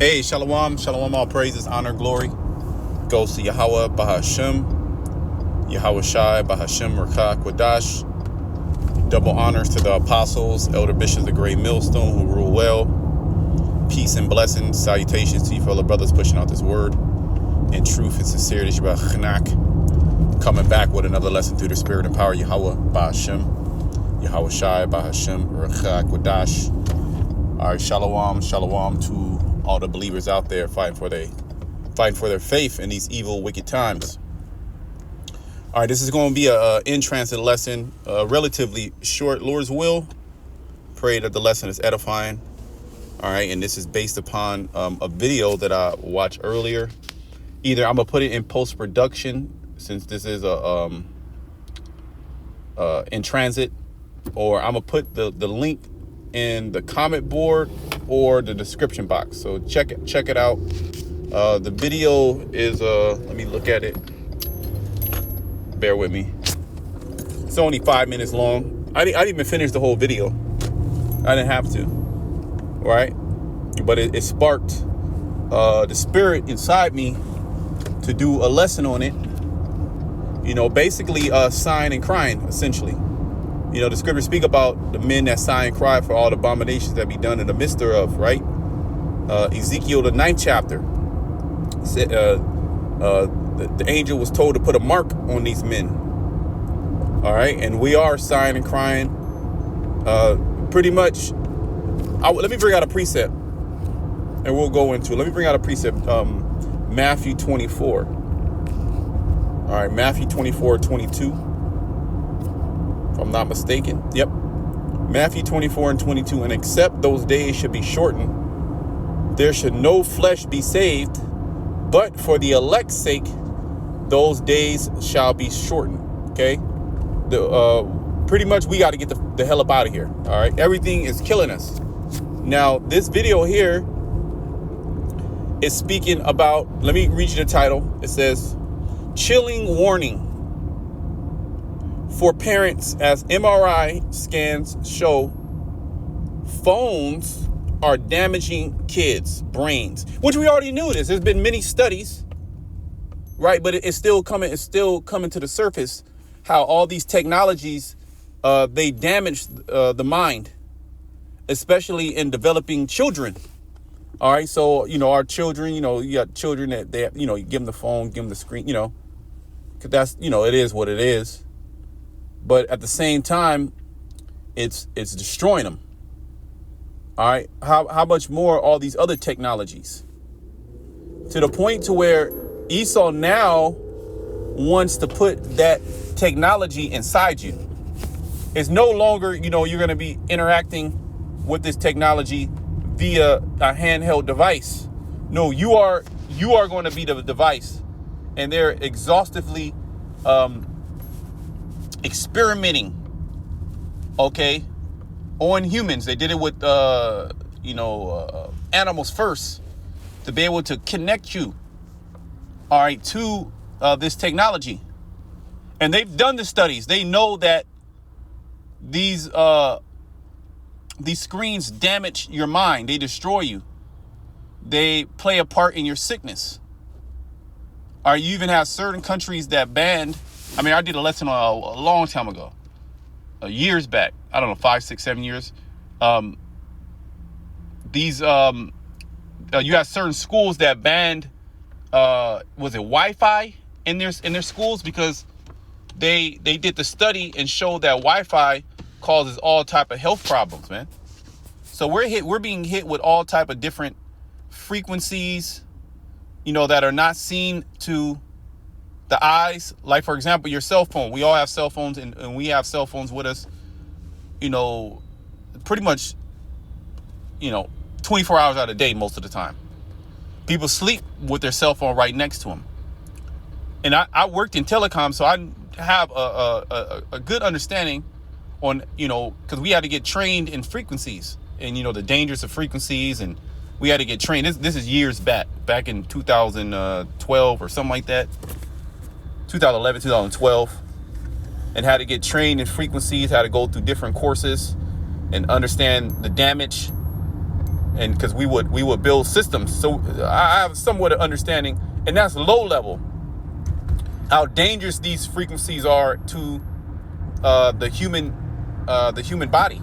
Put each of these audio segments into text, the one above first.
Hey, Shalom, Shalom, all praises, honor, glory goes to Yahweh Bahashem, Yahweh Shai Bahashem Rakak Wadash. Double honors to the apostles, elder bishops, the great millstone who rule well. Peace and blessings, salutations to you fellow brothers pushing out this word in truth and sincerity. Shabbat Chanak, coming back with another lesson through the spirit and power. Yahweh Bahashem, Yahweh Shai Bahashem Rakak Wadash. All right, Shalom, Shalom to all the believers out there fighting for their faith in these evil, wicked times. All right, this is going to be a in-transit lesson, relatively short, Lord's will. Pray that the lesson is edifying. All right, and this is based upon a video that I watched earlier. Either I'm gonna put it in post-production since this is a in transit, or I'm gonna put the link in the comment board or the description box. So check it out. The video is let me look at it. Bear with me. It's only 5 minutes long. I didn't even finish the whole video. I didn't have to. Right? But it sparked the spirit inside me to do a lesson on it. You know, basically sighing and crying, essentially. You know, the scriptures speak about the men that sigh and cry for all the abominations that be done in the midst thereof, right? Ezekiel, the 9th chapter, said, the angel was told to put a mark on these men. All right, and we are sighing and crying. Pretty much, let me bring out a precept, and we'll go into it. Let me bring out a precept, Matthew 24. All right, Matthew 24:22. If I'm not mistaken. Yep. Matthew 24:22. And except those days should be shortened, there should no flesh be saved, but for the elect's sake, those days shall be shortened. Okay. Pretty much we got to get the hell up out of here. All right. Everything is killing us. Now, this video here is speaking about, let me read you the title. It says, chilling warning for parents as MRI scans show phones are damaging kids' brains, which we already knew this. There's been many studies, right? But it's still coming to the surface how all these technologies, they damage the mind, especially in developing children. All right. So, you know, our children, you know, you got children that they have, you know, you give them the phone, give them the screen, you know, because that's, you know, it is what it is. But at the same time, it's destroying them. All right. How much more all these other technologies, to the point to where Esau now wants to put that technology inside you. It's no longer, you know, you're going to be interacting with this technology via a handheld device. No, you are going to be the device, and they're exhaustively experimenting, okay, on humans. They did it with animals first, to be able to connect you, all right, to this technology. And they've done the studies. They know that these screens damage your mind. They destroy you. They play a part in your sickness. Or you even have certain countries that banned. I mean, I did a lesson on a long time ago, years back. I don't know, 5, 6, 7 years. You have certain schools that banned, was it Wi-Fi in their schools, because they did the study and showed that Wi-Fi causes all type of health problems, man. So we're being hit with all type of different frequencies, you know, that are not seen to the eyes. Like, for example, your cell phone. We all have cell phones, and we have cell phones with us, you know, pretty much, you know, 24 hours out of the day most of the time. People sleep with their cell phone right next to them. And I worked in telecom, so I have a good understanding on, you know, because we had to get trained in frequencies and, you know, the dangers of frequencies, and we had to get trained. This is years back in 2012 or something like that. 2011, 2012, and had to get trained in frequencies, had to go through different courses and understand the damage and because we would build systems. So I have somewhat of understanding, and that's low level, how dangerous these frequencies are to the human body.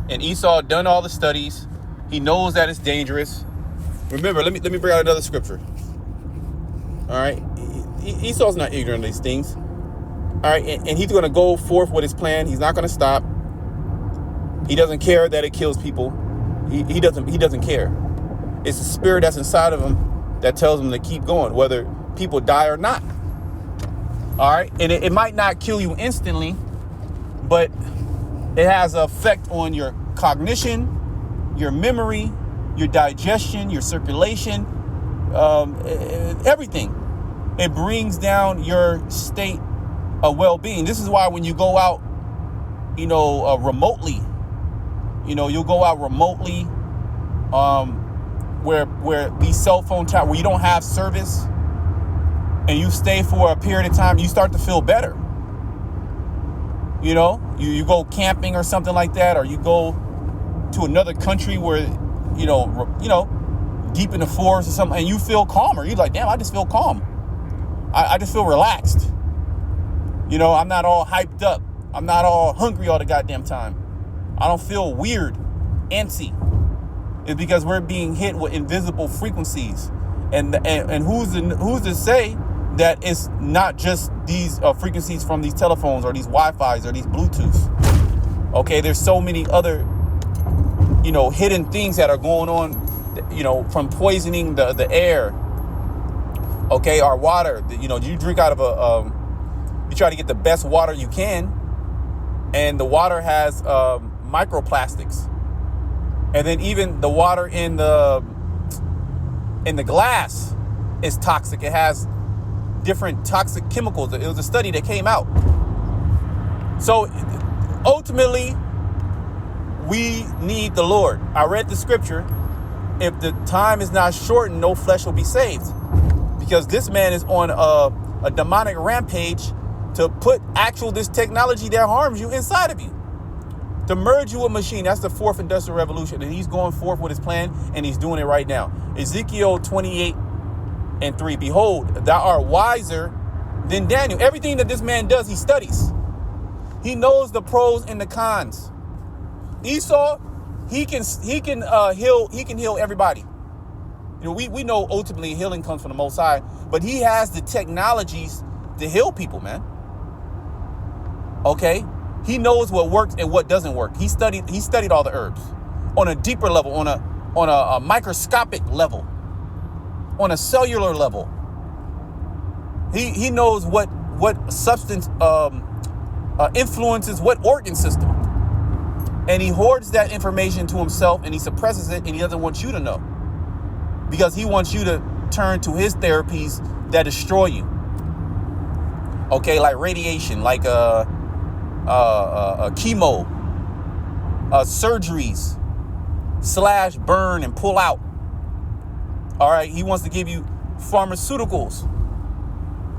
And Esau done all the studies. He knows that it's dangerous. Remember, let me bring out another scripture. All right, Esau's not ignorant of these things. All right, and he's going to go forth with his plan. He's not going to stop. He doesn't care that it kills people. He doesn't care. It's the spirit that's inside of him that tells him to keep going, whether people die or not. All right, and it might not kill you instantly, but it has an effect on your cognition, your memory, your digestion, your circulation, everything. It brings down your state of well-being. This is why when you go out, remotely, you'll go out remotely, where these cell phone towers, where you don't have service, and you stay for a period of time, you start to feel better. You go camping or something like that, or you go to another country where, deep in the forest or something, and you feel calmer. You're like, damn, I just feel calm. I just feel relaxed. I'm not all hyped up. I'm not all hungry all the goddamn time. I don't feel weird, antsy. It's because we're being hit with invisible frequencies. And who's to say that it's not just these frequencies from these telephones or these Wi-Fis or these Bluetooths? Okay, there's so many other, hidden things that are going on, from poisoning the air. Okay, our water, you drink out of you try to get the best water you can, and the water has microplastics. And then even the water in the glass is toxic. It has different toxic chemicals. It was a study that came out. So ultimately, we need the Lord. I read the scripture. If the time is not shortened, no flesh will be saved. Because this man is on a demonic rampage to put this technology that harms you inside of you. To merge you with machine. That's the fourth industrial revolution. And he's going forth with his plan, and he's doing it right now. Ezekiel 28:3. Behold, thou art wiser than Daniel. Everything that this man does, he studies. He knows the pros and the cons. Esau, he can heal everybody. We know ultimately healing comes from the Most High, but he has the technologies to heal people, man. Okay? He knows what works and what doesn't work. He studied all the herbs on a deeper level, on a microscopic level, on a cellular level. He knows what substance influences what organ system. And he hoards that information to himself, and he suppresses it, and he doesn't want you to know. Because he wants you to turn to his therapies that destroy you. Okay, like radiation, like chemo, surgeries, slash, burn, and pull out. All right, he wants to give you pharmaceuticals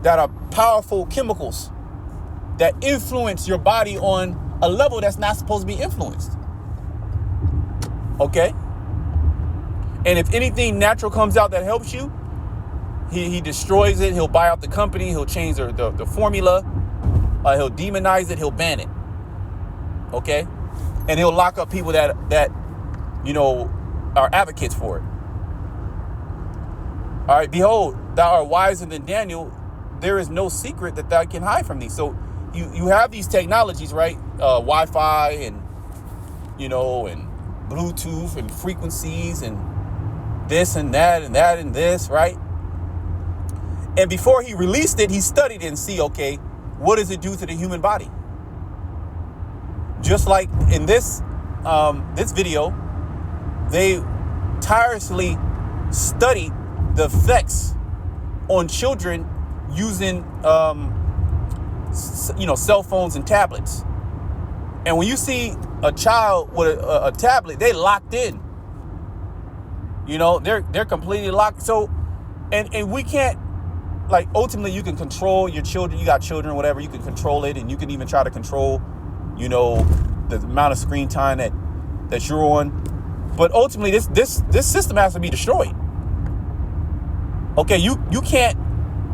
that are powerful chemicals that influence your body on a level that's not supposed to be influenced. Okay? And if anything natural comes out that helps you, he destroys it. He'll buy out the company. He'll change the formula. He'll demonize it. He'll ban it. Okay? And he'll lock up people that are advocates for it. All right, behold, thou art wiser than Daniel. There is no secret that thou can hide from thee. So you have these technologies, right? Wi-Fi and Bluetooth and frequencies and this and that and that and this, right? And before he released it, he studied it and see, okay, what does it do to the human body? Just like in this video, they tirelessly studied the effects on children using, cell phones and tablets. And when you see a child with a tablet, they locked in. They're completely locked. So, and we can't, ultimately you can control your children. You got children, whatever, you can control it, and you can even try to control, the amount of screen time that you're on. But ultimately, this system has to be destroyed. Okay, you can't,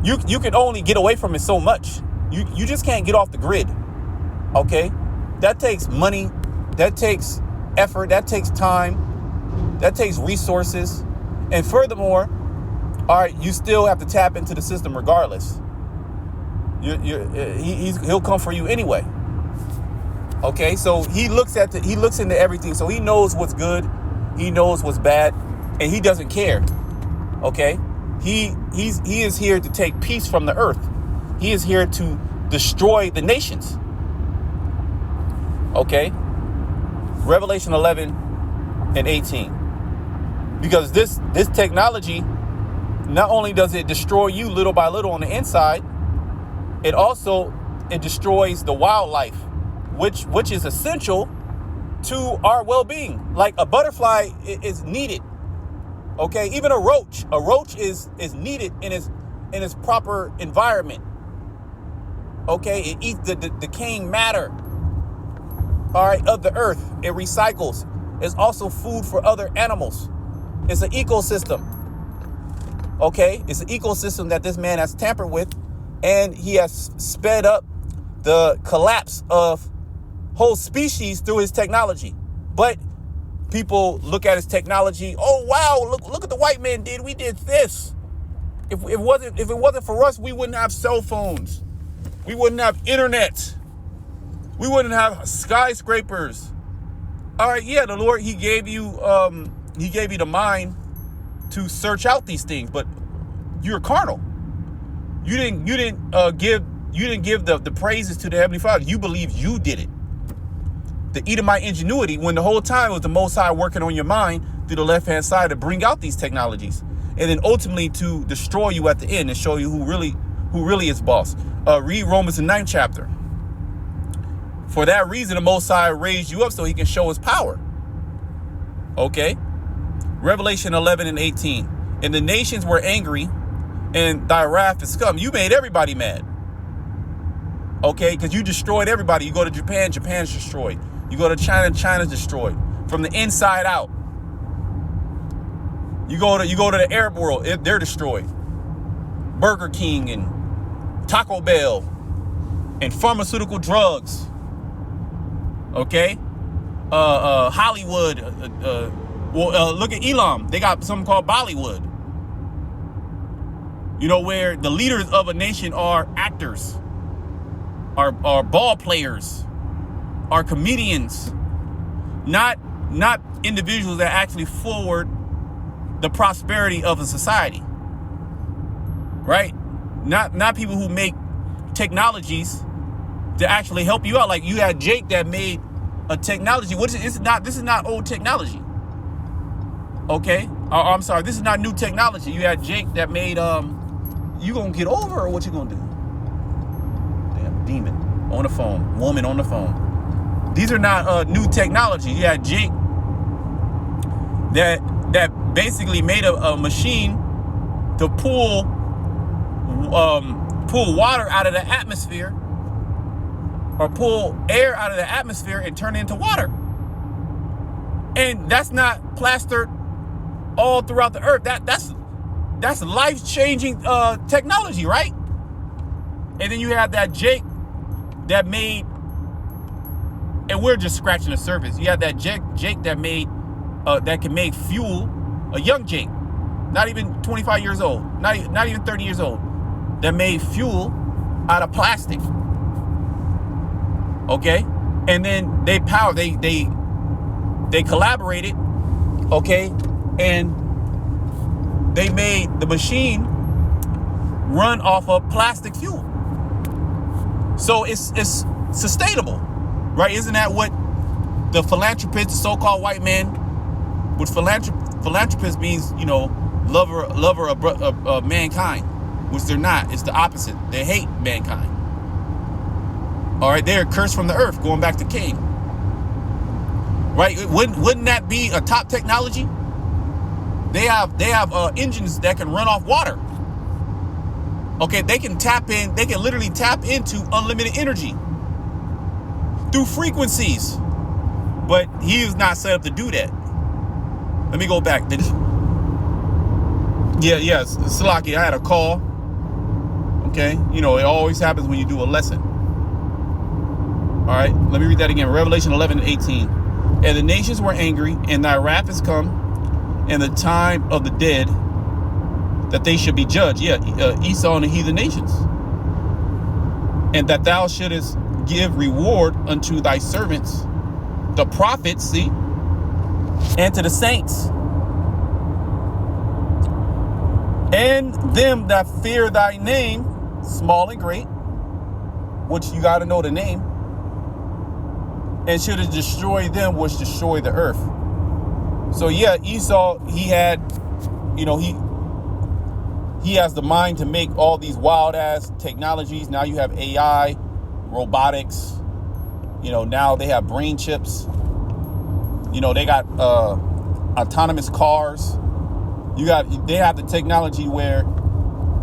you can only get away from it so much. You just can't get off the grid. Okay, that takes money, that takes effort, that takes time, that takes resources, and furthermore, all right, you still have to tap into the system regardless. He'll come for you anyway. Okay, so he looks into everything, so he knows what's good, he knows what's bad, and he doesn't care. Okay, he is here to take peace from the earth. He is here to destroy the nations. Okay, Revelation 11 and 18, because this technology, not only does it destroy you little by little on the inside, it destroys the wildlife, which is essential to our well-being. Like a butterfly is needed. Okay, even a roach is needed in its proper environment. Okay, it eats the decaying matter, all right, of the earth. It recycles. It's also food for other animals. It's an ecosystem. Okay, it's an ecosystem that this man has tampered with, and he has sped up the collapse of whole species through his technology. But people look at his technology. Oh wow, look at the white man did. We did this. If it wasn't for us, we wouldn't have cell phones. We wouldn't have internet. We wouldn't have skyscrapers. All right, yeah, the Lord, he gave you the mind to search out these things, but you're carnal. You didn't give the praises to the Heavenly Father. You believe you did it. The Edomite ingenuity, when the whole time it was the Most High working on your mind through the left-hand side to bring out these technologies, and then ultimately to destroy you at the end and show you who really is boss. Read Romans the 9th chapter. For that reason, the Most High raised you up so he can show his power. Okay? Revelation 11 and 18. And the nations were angry, and thy wrath is come. You made everybody mad. Okay? Because you destroyed everybody. You go to Japan, Japan's destroyed. You go to China, China's destroyed. From the inside out. You go to the Arab world, they're destroyed. Burger King and Taco Bell and pharmaceutical drugs. Okay? Hollywood. Look at Elam. They got something called Bollywood. You know, where the leaders of a nation are actors, are ball players, are comedians, not individuals that actually forward the prosperity of a society. Right? Not people who make technologies to actually help you out. Like you had Jake that made a technology. This is not old technology. Okay? I'm sorry, this is not new technology. You had Jake that made you gonna get over, or what you gonna do? Damn demon on the phone, woman on the phone. These are not new technology. You had Jake that basically made a machine to pull water out of the atmosphere, or pull air out of the atmosphere and turn it into water. And that's not plastered all throughout the earth. That's life-changing technology, right? And then you have that Jake that made, and we're just scratching the surface. You have that Jake that made that can make fuel. A young Jake, not even 25 years old, not even 30 years old, that made fuel out of plastic. Okay, and then they collaborated. Okay, and they made the machine run off of plastic fuel. So it's sustainable, right? Isn't that what the philanthropist, the so-called white man, which philanthropist means, you know, lover of mankind, which they're not. It's the opposite. They hate mankind. All right, they're cursed from the earth, going back to Cain. Right? Wouldn't that be a top technology? They have engines that can run off water. Okay, they can literally tap into unlimited energy through frequencies. But he is not set up to do that. Let me go back. Yeah, Salaki, I had a call. Okay, you know, it always happens when you do a lesson. All right, let me read that again. Revelation 11:18. And the nations were angry, and thy wrath is come, and the time of the dead, that they should be judged. Yeah, Esau and the heathen nations. And that thou shouldest give reward unto thy servants, the prophets, see, and to the saints, and them that fear thy name, small and great, which you got to know the name, and should have destroyed them which destroy the earth. So yeah, Esau, he had, you know, he has the mind to make all these wild ass technologies. Now you have AI, robotics, you know, now they have brain chips, you know, they got autonomous cars. They have the technology where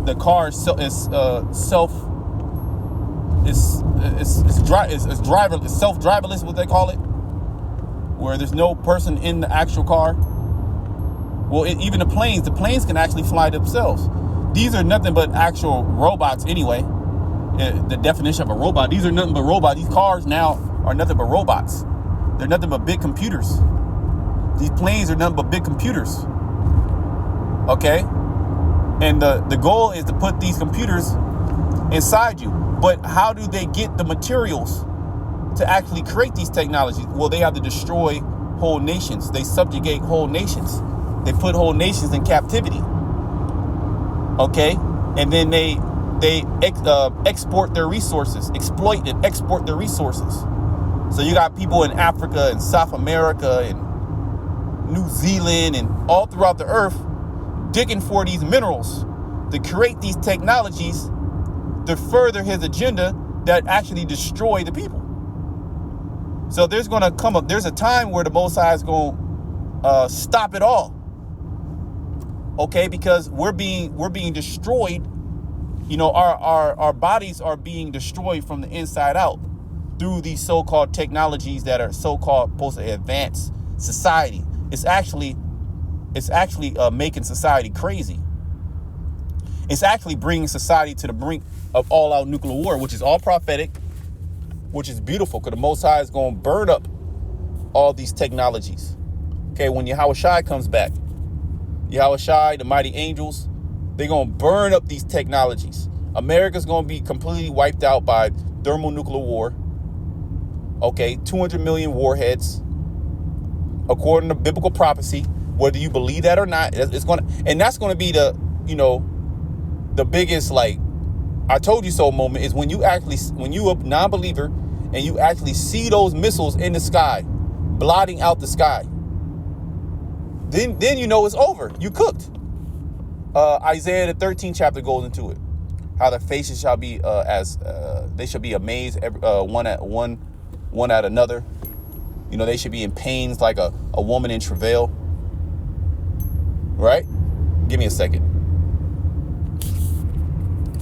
the car is self-driverless, what they call it, where there's no person in the actual car. Well, even the planes can actually fly themselves. These are nothing but actual robots anyway. The definition of a robot, these are nothing but robots. These cars now are nothing but robots. They're nothing but big computers. These planes are nothing but big computers. Okay? And the goal is to put these computers inside you. But how do they get the materials to actually create these technologies? Well, they have to destroy whole nations. They subjugate whole nations. They put whole nations in captivity. Okay? And then they export their resources, exploit and export their resources. So you got people in Africa and South America and New Zealand and all throughout the earth digging for these minerals to create these technologies to further his agenda that actually destroy the people. So there's a time where the Most High is going to stop it all. Okay, because we're being destroyed. You know, our bodies are being destroyed from the inside out through these so-called technologies that are so-called supposed to advance society. It's actually making society crazy. It's actually bringing society to the brink of all-out nuclear war, which is all prophetic, which is beautiful, because the Most High is going to burn up all these technologies. Okay, when Yahushua comes back, Yahushua, the mighty angels, they're going to burn up these technologies. America's going to be completely wiped out by thermonuclear war. Okay, 200 million warheads, according to biblical prophecy. Whether you believe that or not, it's going to, and that's going to be the biggest, like, I told you so moment is when you a non-believer and you actually see those missiles in the sky, blotting out the sky. Then you know it's over. You cooked. Isaiah the 13th chapter goes into it. How their faces shall be they shall be amazed one at another. You know, they should be in pains like a woman in travail. Right? Give me a second.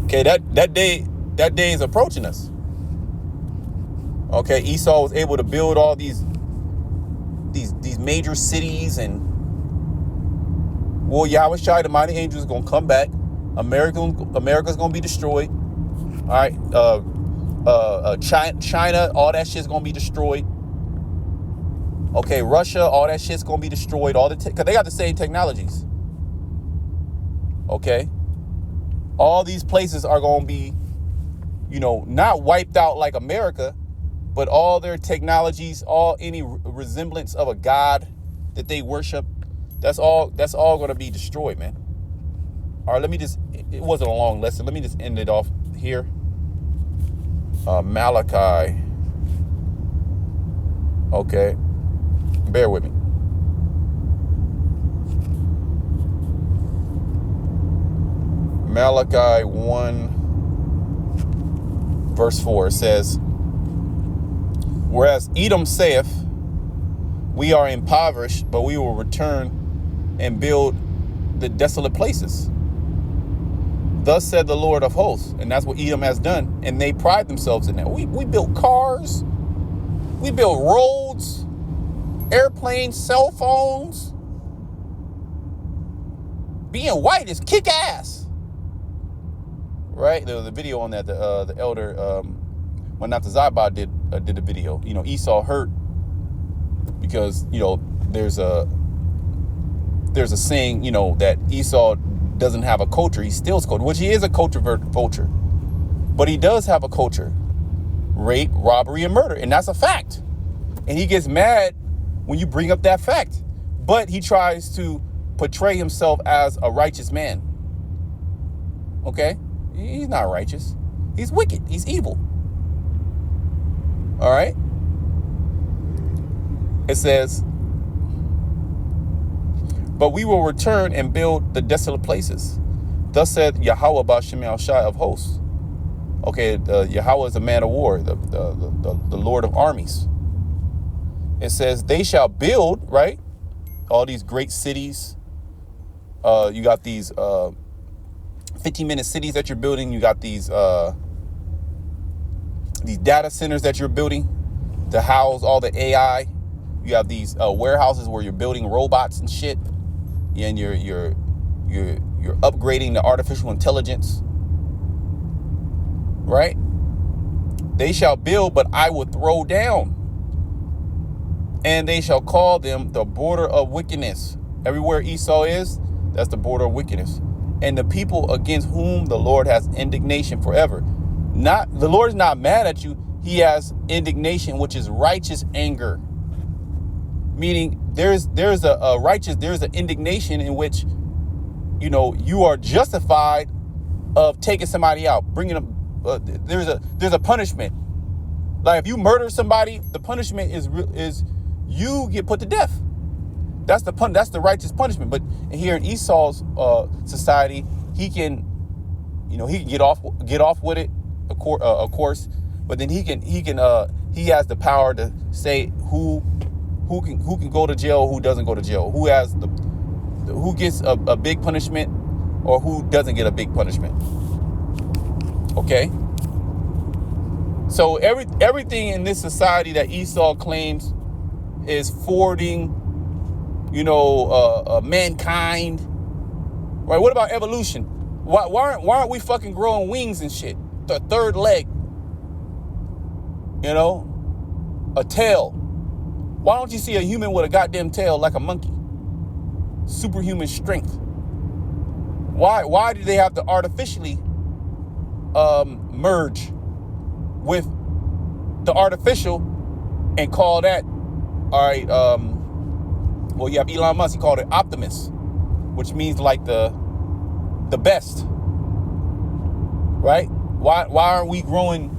Okay, that day is approaching us. Okay, Esau was able to build all these major cities, and well, Yahushua, the mighty angel, is gonna come back. America's gonna be destroyed. All right, China, all that shit's gonna be destroyed. Okay, Russia, all that shit's gonna be destroyed. Because they got the same technologies. Okay, all these places are gonna be, you know, not wiped out like America, but all their technologies, any resemblance of a god that they worship, that's all gonna be destroyed, man. All right, it wasn't a long lesson. Let me just end it off here. Malachi. Okay. Bear with me. Malachi 1 verse 4 says, whereas Edom saith, we are impoverished, but we will return and build the desolate places. Thus said the Lord of hosts. And that's what Edom has done. And they pride themselves in that. We built cars. We built roads, airplanes, cell phones. being white is kick ass. Right? There was a video on that. The elder, well, not the Zabad did a video. You know, Esau hurt because, you know, there's a saying, you know, that Esau doesn't have a culture. He steals culture, which he is a culture vulture. But he does have a culture. Rape, robbery, and murder. And that's a fact. And he gets mad when you bring up that fact. But he tries to portray himself as a righteous man. Okay? He's not righteous. He's wicked. He's evil. All right? It says, but we will return and build the desolate places. Thus said Yahweh Bashem Shai of hosts. Okay, Yahweh is a man of war, the Lord of armies. It says they shall build, right? All these great cities. You got these 15-minute cities that you're building. You got these data centers that you're building to house all the AI. You have these warehouses where you're building robots and shit. And you're upgrading the artificial intelligence. Right? They shall build, but I will throw down. And they shall call them the border of wickedness. Everywhere Esau is, that's the border of wickedness. And the people against whom the Lord has indignation forever. The Lord is not mad at you. He has indignation, which is righteous anger. Meaning there's an indignation in which, you know, you are justified of taking somebody out, bringing them. There's a punishment. Like if you murder somebody, the punishment is you get put to death. That's the righteous punishment. But here in Esau's society, he can get off with it, of course. But then he has the power to say who can go to jail, who doesn't go to jail, who gets a big punishment, or who doesn't get a big punishment. Okay. So everything in this society that Esau claims is forwarding, mankind. Right? What about evolution? Why aren't we fucking growing wings and shit? The third leg. A tail. Why don't you see a human with a goddamn tail like a monkey? Superhuman strength. Why do they have to artificially merge with the artificial and call that, all right, well, you have Elon Musk, he called it Optimus, which means like the best, right? Why aren't we growing,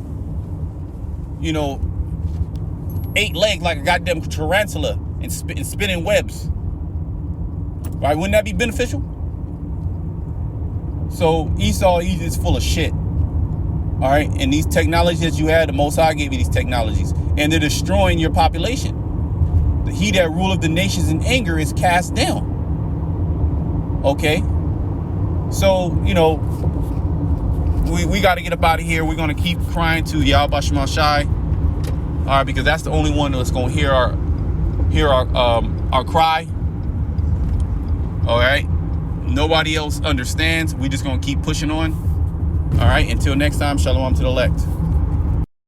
8 legs like a goddamn tarantula and spinning webs? Right? Wouldn't that be beneficial? So Esau, he's just full of shit. All right. And these technologies that you had, the Most High gave you these technologies, and they're destroying your population. He that ruleth the nations in anger is cast down. Okay. So, we got to get up out of here. We're going to keep crying to Yahweh Shema Shai. All right. Because that's the only one that's going to hear our cry. All right. Nobody else understands. We just going to keep pushing on. All right. Until next time, shalom to the elect.